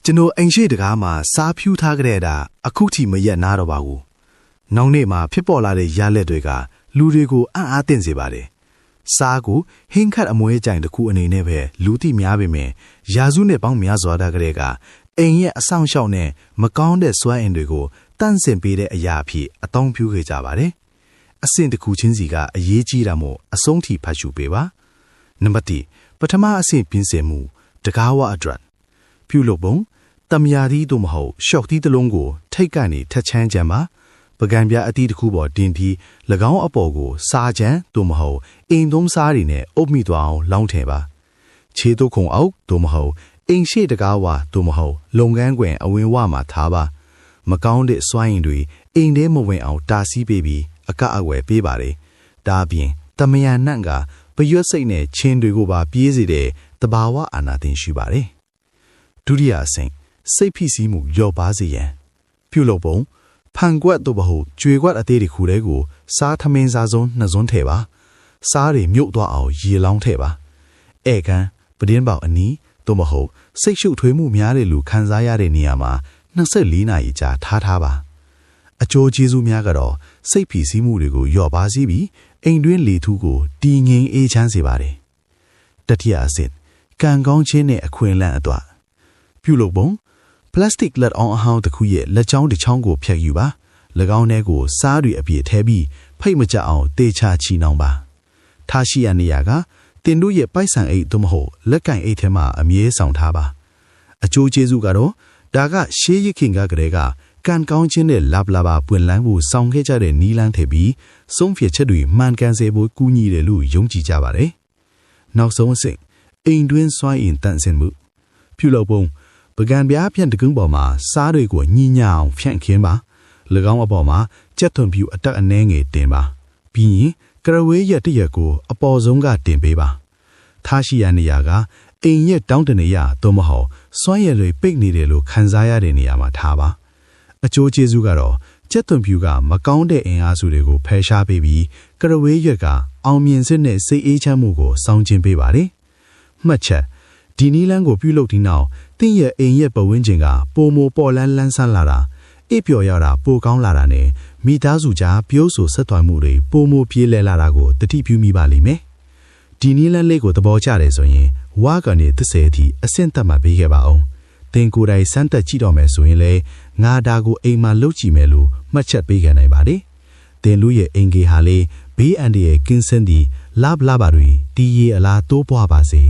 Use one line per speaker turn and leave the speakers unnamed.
ကျွန်တော်အိမ်ရှိတကားမှာစားဖြူးထားကြတဲ့အခုထိမရက်နာတော့ပါဘူး။နောက်နေ့မှာဖြစ်ပေါ်လာတဲ့ရလက်တွေကလူတွေကိုအံ့အားသင့်စေပါတယ်။စားကိုဟင်းခတ်အမွှေးကြိုင်တစ်ခုအနေနဲ့ပဲလူသိများပေမဲ့ရာစုနဲ့ပေါင်းများစွာတဲ့ကလေးကအိမ်ရဲ့အဆောင်ရှောက်နဲ့မကောင်းတဲ့စွမ်းအင်တွေကိုတန့်စင်ပေးတဲ့အရာအဖြစ်အသုံးပြုခဲ့ကြပါတယ်။အဆင့်တစ်ခုချင်းစီကအရေးကြီးတာမို့အဆုံးထိဖတ်ရှုပေးပါ။နံပါတ်1ပထမအဆင့်ပြင်ဆင်မှုတကားဝအတွက်ပြုလုပ်ပုံတမယာသီးတို့မဟုတ်ရှော့သီးတစ်လုံးကိုထိတ်ကနေထက်ချမ်းကြံပါပကံပြားအသီးတစ်ခုပေါ်တင်ပြီး၎င်းအပေါ်ကိုစားချမ်းတို့မဟုတ်အိမ်သုံးစားတွေနဲ့အုပ်မိသွားအောင်လောင်းထည့်ပါခြေတုပ်ခုံအောက်တို့မဟုတ်အိမ်ရှိတကားဝတို့မဟုတ်လုပ်ငန်းခွင်အဝင်ဝမှာထားပါမကောင်းတဲ့စွမ်းရင်တွေအိမ်ထဲမဝင်အောင်တားဆီးပေးပြီးအကအဝယ်ပေးပါတယ်ဒါအပြင်တမယာနန့်ကပရွတ်စိတ်နဲ့ချင်းတွေကိုပါပြေးစေတဲ့တဘာဝအာနာတင်ရှိပါတယ်ဒုတိယအဆင့်စိတ်ဖိစီးမှုလျော့ပါစေရန်ပြုလုပ်ပုံဖန်ကွက်တို့မဟုတ်ကြွေကွက်အသေးတွေခူတဲ့ကိုစားထမင်းစားစုံနှစ်စွန်းထည့်ပါစားတွေမြုပ်သွားအောင်ရေလောင်းထည့်ပါဧကန်ပဒင်းပေါက်အနီးတို့မဟုတ်စိတ်ရှုပ်ထွေးမှုများတဲ့လူခံစားရတဲ့နေရာမှာ24နာရီကြာထားပါအကျိုးကျေးဇူးများကတော့စိတ်ဖိစီးမှုတွေကိုလျော့ပါစေပြီးအိမ်တွင်းလေထူးကိုတည်ငြိမ်အေးချမ်းစေပါတယ်တတိယအဆင့်ကံကောင်းခြင်းနဲ့အခွင့်အလမ်းအတွက်ပြုလုပ်ပုံပလတ်စတစ်လက်အောင်အဟောင်းတစ်ခုရဲ့လက်ချောင်းတစ်ချောင်းကိုဖျက်ယူပါ၎င်းထဲကိုစားတွေအပြည့်ထဲပြီးဖိတ်မကြအောင်တေချာချီနှောင်းပါထားရှိရနေရကတင်တို့ရဲ့ပိုက်ဆံအိတ်သို့မဟုတ်လက်ကင်အိတ်ထဲမှာအမြဲဆောင်ထားပါအကျိုးကျေးဇူးကတော့ဒါကရှေးရခင်ကကလေးကကံကောင်းခြင်းနဲ့လပ်လာပါပွင့်လန်းဖို့ဆောင်ခဲ့ကြတဲ့နီးလန်းထည့်ပြီးဆုံးဖြတ်ချက်တွေမှန်ကန်စေဖို့ကူညီတယ်လို့ယုံကြည်ကြပါတယ်နောက်ဆုံးအဆင့်အိမ်တွင်းစွမ်းအင်တန့်စင်မှုပြုလုပ်ပုံပကံပြားဖြန့်တကုန်းပေါ်မှာစားတွေကိုညှိညအောင်ဖြန့်ခင်းပါ၎င်းအပေါ်မှာကြက်သွန်ပြူအတက်အနှဲငယ်တင်ပါပြီးရင်ကရဝေးရက်တရက်ကိုအပေါ်ဆုံးကတင်ပေးပါထားရှိရနေရာကအိမ်ရဲ့တောင်းတနေရသို့မဟုတ်စွမ်းရည်တွေပိတ်နေတယ်လို့ခံစားရတဲ့နေရာမှာထားပါအကျိုးကျေးဇူးကတော့ကြက်သွန်ပြူကမကောင်းတဲ့အင်အားစုတွေကိုဖယ်ရှားပေးပြီးကရဝေးရက်ကအောင်မြင်စစ်နဲ့စိတ်အေးချမ်းမှုကိုစောင့်ကျဉ်ပေးပါတယ်မှတ်ချက်ဒီနီလန်းကိုပြုလုပ်ဒီနောက်တင့်ရဲ့အိမ်ရဲ့ပဝန်းကျင်ကပိုမိုပေါ်လန်းလန်းဆန်းလာတာအိပ်ပျော်ရတာပိုကောင်းလာတာနဲ့မိသားစုကြားပြောဆိုဆက်သွယ်မှုတွေပိုမိုပြေးလဲလာတာကိုတတိပြုမိပါလိမ့်မယ်ဒီနီလန်းလေးကိုသဘောကျတယ်ဆိုရင်ဝါကနေ30အထိအဆင့်သက်မှပေးခဲ့ပါအောင်သင်ကိုယ်တိုင်စမ်းသက်ကြည့်တော့မယ်ဆိုရင်လေငါဒါကိုအိမ်မှာလုပ်ကြည့်မယ်လို့မှတ်ချက်ပေးခဲ့နိုင်ပါတယ်သင်လူရဲ့အိမ်ကြီးဟာလေဘေးအန္တရာယ်ကင်းစင်သည့်လပ်လာပါတွေတီးရီအလားတိုးပွားပါစေ